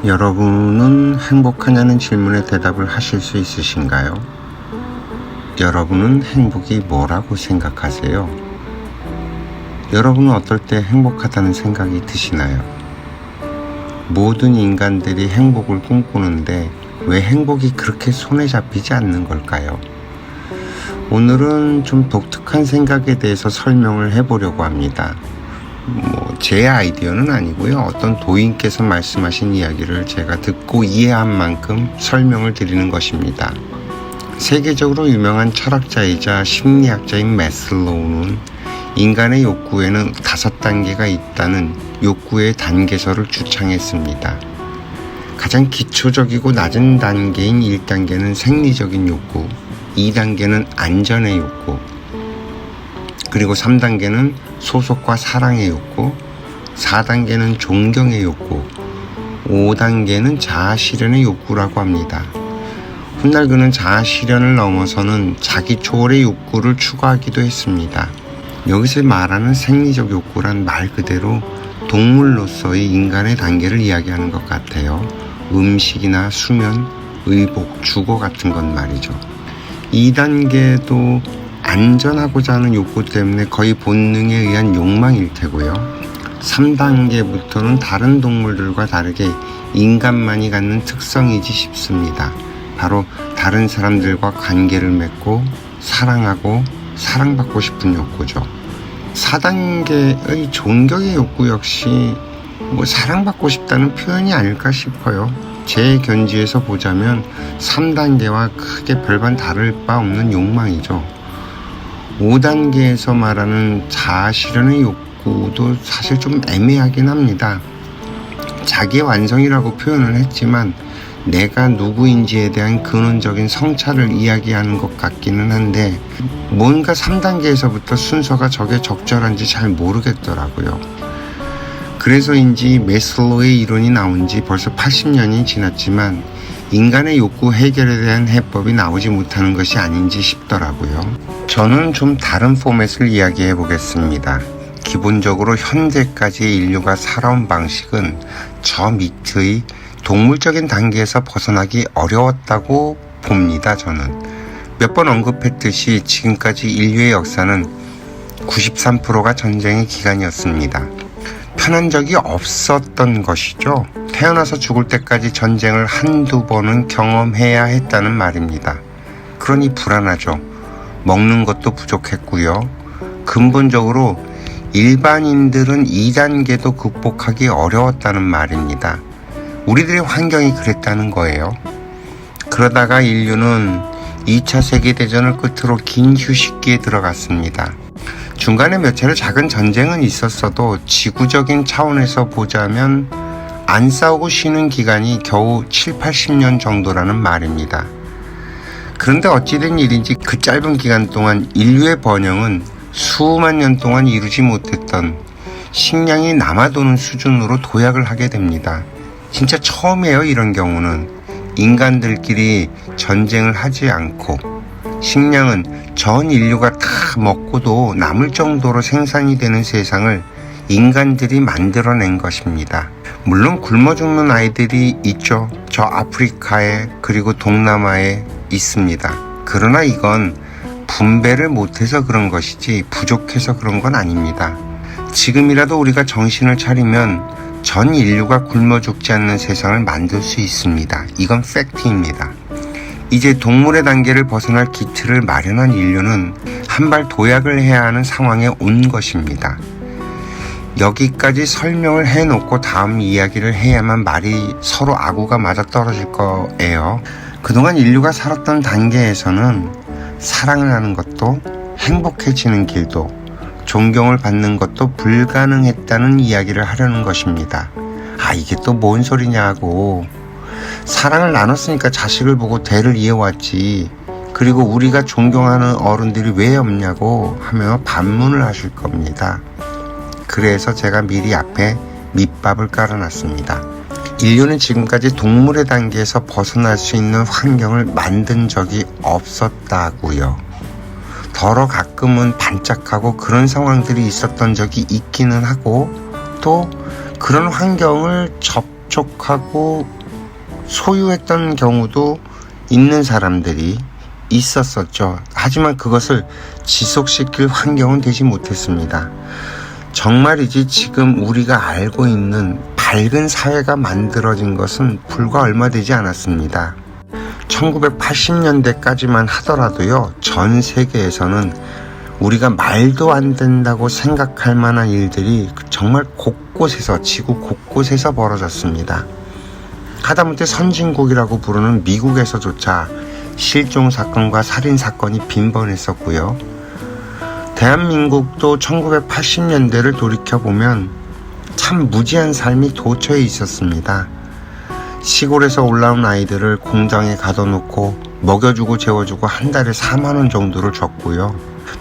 여러분은 행복하냐는 질문에 대답을 하실 수 있으신가요? 여러분은 행복이 뭐라고 생각하세요? 여러분은 어떨 때 행복하다는 생각이 드시나요? 모든 인간들이 행복을 꿈꾸는데 왜 행복이 그렇게 손에 잡히지 않는 걸까요? 오늘은 좀 독특한 생각에 대해서 설명을 해보려고 합니다. 제 아이디어는 아니고요. 어떤 도인께서 말씀하신 이야기를 제가 듣고 이해한 만큼 설명을 드리는 것입니다. 세계적으로 유명한 철학자이자 심리학자인 매슬로우는 인간의 욕구에는 5단계가 있다는 욕구의 단계설을 주창했습니다. 가장 기초적이고 낮은 단계인 1단계는 생리적인 욕구, 2단계는 안전의 욕구, 그리고 3단계는 소속과 사랑의 욕구, 4단계는 존경의 욕구, 5단계는 자아실현의 욕구라고 합니다. 훗날 그는 자아실현을 넘어서는 자기 초월의 욕구를 추구하기도 했습니다. 여기서 말하는 생리적 욕구란 말 그대로 동물로서의 인간의 단계를 이야기하는 것 같아요. 음식이나 수면, 의복, 주거 같은 것 말이죠. 2단계도 안전하고자 하는 욕구 때문에 거의 본능에 의한 욕망일 테고요. 3단계부터는 다른 동물들과 다르게 인간만이 갖는 특성이지 싶습니다. 바로 다른 사람들과 관계를 맺고 사랑하고 사랑받고 싶은 욕구죠. 4단계의 존경의 욕구 역시 사랑받고 싶다는 표현이 아닐까 싶어요. 제 견지에서 보자면 3단계와 크게 별반 다를 바 없는 욕망이죠. 5단계에서 말하는 자아실현의 욕구도 사실 좀 애매하긴 합니다. 자기의 완성이라고 표현을 했지만 내가 누구인지에 대한 근원적인 성찰을 이야기하는 것 같기는 한데 뭔가 3단계에서부터 순서가 저게 적절한지 잘 모르겠더라고요. 그래서인지 매슬로우의 이론이 나온 지 벌써 80년이 지났지만 인간의 욕구 해결에 대한 해법이 나오지 못하는 것이 아닌지 싶더라고요. 저는 좀 다른 포맷을 이야기해 보겠습니다. 기본적으로 현재까지의 인류가 살아온 방식은 저 밑의 동물적인 단계에서 벗어나기 어려웠다고 봅니다. 저는 몇 번 언급했듯이 지금까지 인류의 역사는 93%가 전쟁의 기간이었습니다. 편한 적이 없었던 것이죠. 태어나서 죽을 때까지 전쟁을 한두 번은 경험해야 했다는 말입니다. 그러니 불안하죠. 먹는 것도 부족했고요. 근본적으로 일반인들은 2단계도 극복하기 어려웠다는 말입니다. 우리들의 환경이 그랬다는 거예요. 그러다가 인류는 2차 세계대전을 끝으로 긴 휴식기에 들어갔습니다. 중간에 몇 차례 작은 전쟁은 있었어도 지구적인 차원에서 보자면 안 싸우고 쉬는 기간이 겨우 7, 80년 정도라는 말입니다. 그런데 어찌된 일인지 그 짧은 기간 동안 인류의 번영은 수만 년 동안 이루지 못했던 식량이 남아도는 수준으로 도약을 하게 됩니다. 진짜 처음이에요. 이런 경우는 인간들끼리 전쟁을 하지 않고 식량은 전 인류가 다 먹고도 남을 정도로 생산이 되는 세상을 인간들이 만들어낸 것입니다. 물론 굶어 죽는 아이들이 있죠. 저 아프리카에 그리고 동남아에 있습니다. 그러나 이건 분배를 못해서 그런 것이지 부족해서 그런 건 아닙니다. 지금이라도 우리가 정신을 차리면 전 인류가 굶어 죽지 않는 세상을 만들 수 있습니다. 이건 팩트입니다. 이제 동물의 단계를 벗어날 기틀을 마련한 인류는 한 발 도약을 해야 하는 상황에 온 것입니다. 여기까지 설명을 해놓고 다음 이야기를 해야만 말이 서로 아구가 맞아떨어질 거예요. 그동안 인류가 살았던 단계에서는 사랑을 하는 것도 행복해지는 길도 존경을 받는 것도 불가능했다는 이야기를 하려는 것입니다. 이게 또 뭔 소리냐고. 사랑을 나눴으니까 자식을 보고 대를 이어왔지. 그리고 우리가 존경하는 어른들이 왜 없냐고 하며 반문을 하실 겁니다. 그래서 제가 미리 앞에 밑밥을 깔아놨습니다. 인류는 지금까지 동물의 단계에서 벗어날 수 있는 환경을 만든 적이 없었다고요. 더러 가끔은 반짝하고 그런 상황들이 있었던 적이 있기는 하고 또 그런 환경을 접촉하고 소유했던 경우도 있는 사람들이 있었었죠. 하지만 그것을 지속시킬 환경은 되지 못했습니다. 정말이지 지금 우리가 알고 있는 밝은 사회가 만들어진 것은 불과 얼마 되지 않았습니다. 1980년대까지만 하더라도요, 전 세계에서는 우리가 말도 안 된다고 생각할 만한 일들이 정말 곳곳에서, 지구 곳곳에서 벌어졌습니다. 하다못해 선진국이라고 부르는 미국에서조차 실종사건과 살인사건이 빈번했었고요. 대한민국도 1980년대를 돌이켜보면 참 무지한 삶이 도처에 있었습니다. 시골에서 올라온 아이들을 공장에 가둬놓고 먹여주고 재워주고 한 달에 4만 원 정도를 줬고요.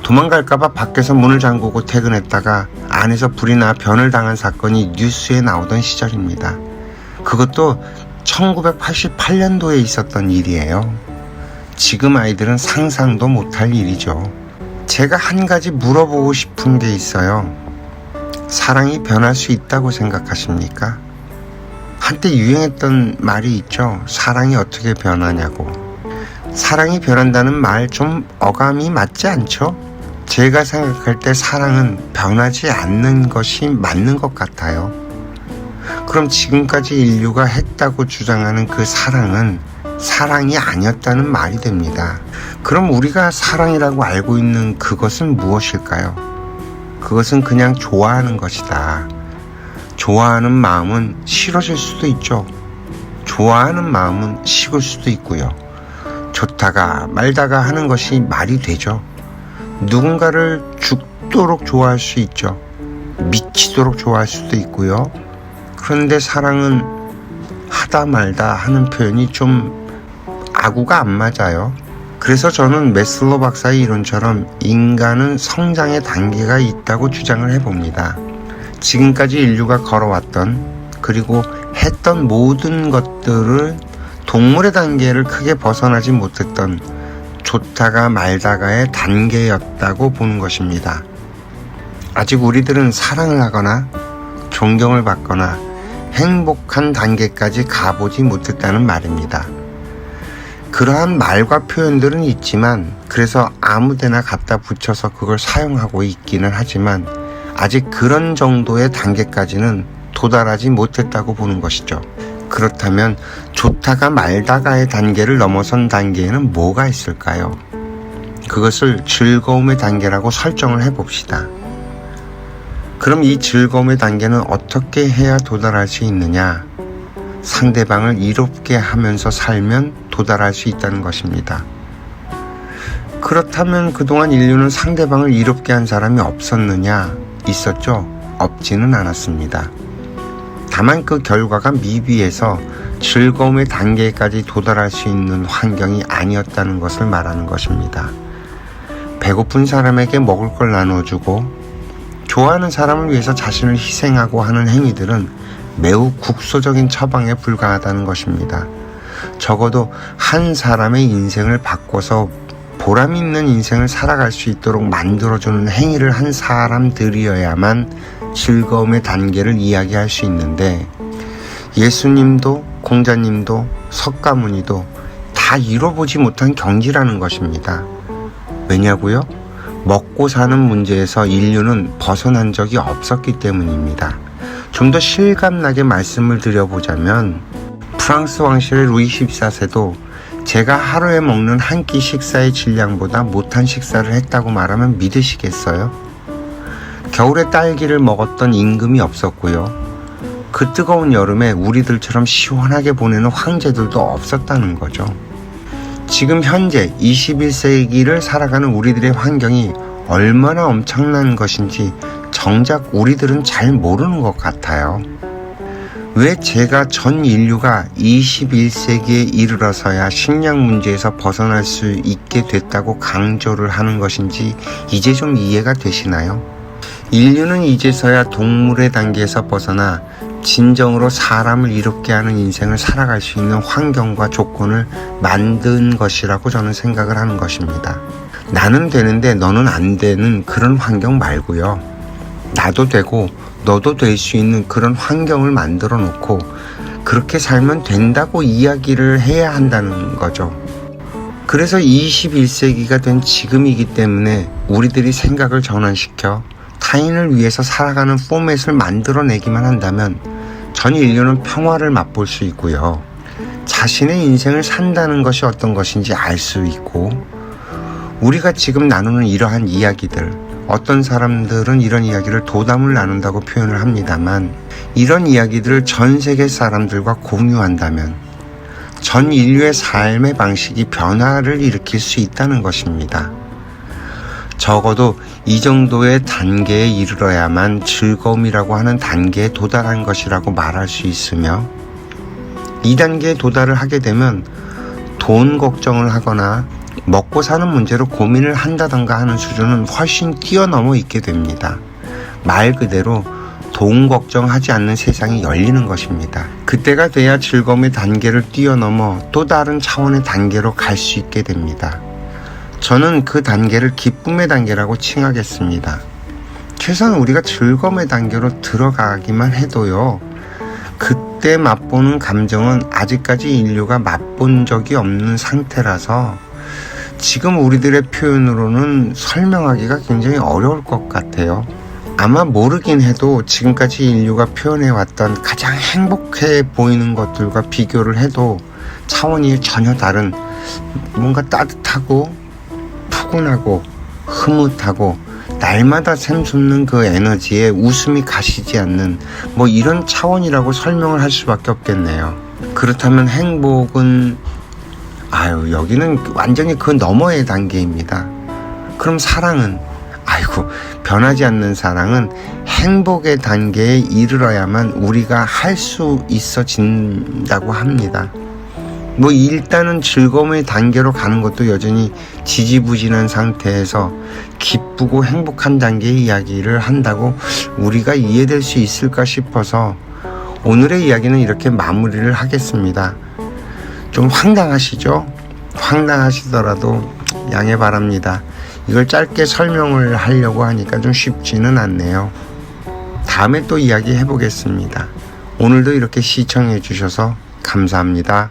도망갈까봐 밖에서 문을 잠그고 퇴근했다가 안에서 불이 나 변을 당한 사건이 뉴스에 나오던 시절입니다. 그것도 1988년도에 있었던 일이에요. 지금 아이들은 상상도 못할 일이죠. 제가 한 가지 물어보고 싶은 게 있어요. 사랑이 변할 수 있다고 생각하십니까? 한때 유행했던 말이 있죠. 사랑이 어떻게 변하냐고. 사랑이 변한다는 말 좀 어감이 맞지 않죠? 제가 생각할 때 사랑은 변하지 않는 것이 맞는 것 같아요. 그럼 지금까지 인류가 했다고 주장하는 그 사랑은 사랑이 아니었다는 말이 됩니다. 그럼 우리가 사랑이라고 알고 있는 그것은 무엇일까요? 그것은 그냥 좋아하는 것이다. 좋아하는 마음은 싫어질 수도 있죠. 좋아하는 마음은 식을 수도 있고요. 좋다가 말다가 하는 것이 말이 되죠. 누군가를 죽도록 좋아할 수 있죠. 미치도록 좋아할 수도 있고요. 그런데 사랑은 하다 말다 하는 표현이 좀 아구가 안 맞아요. 그래서 저는 매슬로 박사의 이론처럼 인간은 성장의 단계가 있다고 주장을 해봅니다. 지금까지 인류가 걸어왔던, 그리고 했던 모든 것들을 동물의 단계를 크게 벗어나지 못했던 좋다가 말다가의 단계였다고 보는 것입니다. 아직 우리들은 사랑을 하거나 존경을 받거나 행복한 단계까지 가보지 못했다는 말입니다. 그러한 말과 표현들은 있지만, 그래서 아무데나 갖다 붙여서 그걸 사용하고 있기는 하지만 아직 그런 정도의 단계까지는 도달하지 못했다고 보는 것이죠. 그렇다면 좋다가 말다가의 단계를 넘어선 단계에는 뭐가 있을까요? 그것을 즐거움의 단계라고 설정을 해봅시다. 그럼 이 즐거움의 단계는 어떻게 해야 도달할 수 있느냐? 상대방을 이롭게 하면서 살면 도달할 수 있다는 것입니다. 그렇다면 그동안 인류는 상대방을 이롭게 한 사람이 없었느냐? 있었죠? 없지는 않았습니다. 다만 그 결과가 미비해서 즐거움의 단계까지 도달할 수 있는 환경이 아니었다는 것을 말하는 것입니다. 배고픈 사람에게 먹을 걸 나눠주고 좋아하는 사람을 위해서 자신을 희생하고 하는 행위들은 매우 국소적인 처방에 불과하다는 것입니다. 적어도 한 사람의 인생을 바꿔서 보람 있는 인생을 살아갈 수 있도록 만들어주는 행위를 한 사람들이어야만 즐거움의 단계를 이야기할 수 있는데, 예수님도 공자님도 석가모니도 다 이뤄보지 못한 경지라는 것입니다. 왜냐고요? 먹고 사는 문제에서 인류는 벗어난 적이 없었기 때문입니다. 좀 더 실감나게 말씀을 드려보자면, 프랑스 왕실의 루이 14세도 제가 하루에 먹는 한 끼 식사의 질량보다 못한 식사를 했다고 말하면 믿으시겠어요? 겨울에 딸기를 먹었던 임금이 없었고요. 그 뜨거운 여름에 우리들처럼 시원하게 보내는 황제들도 없었다는 거죠. 지금 현재 21세기를 살아가는 우리들의 환경이 얼마나 엄청난 것인지 정작 우리들은 잘 모르는 것 같아요. 왜 제가 전 인류가 21세기에 이르러서야 식량 문제에서 벗어날 수 있게 됐다고 강조를 하는 것인지 이제 좀 이해가 되시나요? 인류는 이제서야 동물의 단계에서 벗어나 진정으로 사람을 이롭게 하는 인생을 살아갈 수 있는 환경과 조건을 만든 것이라고 저는 생각을 하는 것입니다. 나는 되는데 너는 안 되는 그런 환경 말고요. 나도 되고 너도 될 수 있는 그런 환경을 만들어 놓고 그렇게 살면 된다고 이야기를 해야 한다는 거죠. 그래서 21세기가 된 지금이기 때문에 우리들이 생각을 전환시켜 타인을 위해서 살아가는 포맷을 만들어내기만 한다면 전 인류는 평화를 맛볼 수 있고요. 자신의 인생을 산다는 것이 어떤 것인지 알 수 있고, 우리가 지금 나누는 이러한 이야기들, 어떤 사람들은 이런 이야기를 도담을 나눈다고 표현을 합니다만, 이런 이야기들을 전 세계 사람들과 공유한다면 전 인류의 삶의 방식이 변화를 일으킬 수 있다는 것입니다. 적어도 이 정도의 단계에 이르러야만 즐거움이라고 하는 단계에 도달한 것이라고 말할 수 있으며, 이 단계에 도달을 하게 되면 돈 걱정을 하거나 먹고 사는 문제로 고민을 한다던가 하는 수준은 훨씬 뛰어넘어 있게 됩니다. 말 그대로 돈 걱정하지 않는 세상이 열리는 것입니다. 그때가 돼야 즐거움의 단계를 뛰어넘어 또 다른 차원의 단계로 갈 수 있게 됩니다. 저는 그 단계를 기쁨의 단계라고 칭하겠습니다. 최소한 우리가 즐거움의 단계로 들어가기만 해도요, 그때 맛보는 감정은 아직까지 인류가 맛본 적이 없는 상태라서 지금 우리들의 표현으로는 설명하기가 굉장히 어려울 것 같아요. 아마 모르긴 해도 지금까지 인류가 표현해왔던 가장 행복해 보이는 것들과 비교를 해도 차원이 전혀 다른, 뭔가 따뜻하고 푸근하고 흐뭇하고 날마다 샘솟는 그 에너지에 웃음이 가시지 않는 이런 차원이라고 설명을 할 수밖에 없겠네요. 그렇다면 행복은 여기는 완전히 그 너머의 단계입니다. 그럼 사랑은 변하지 않는 사랑은 행복의 단계에 이르러야만 우리가 할 수 있어진다고 합니다. 일단은 즐거움의 단계로 가는 것도 여전히 지지부진한 상태에서 기쁘고 행복한 단계의 이야기를 한다고 우리가 이해될 수 있을까 싶어서 오늘의 이야기는 이렇게 마무리를 하겠습니다. 좀 황당하시죠? 황당하시더라도 양해 바랍니다. 이걸 짧게 설명을 하려고 하니까 좀 쉽지는 않네요. 다음에 또 이야기 해보겠습니다. 오늘도 이렇게 시청해 주셔서 감사합니다.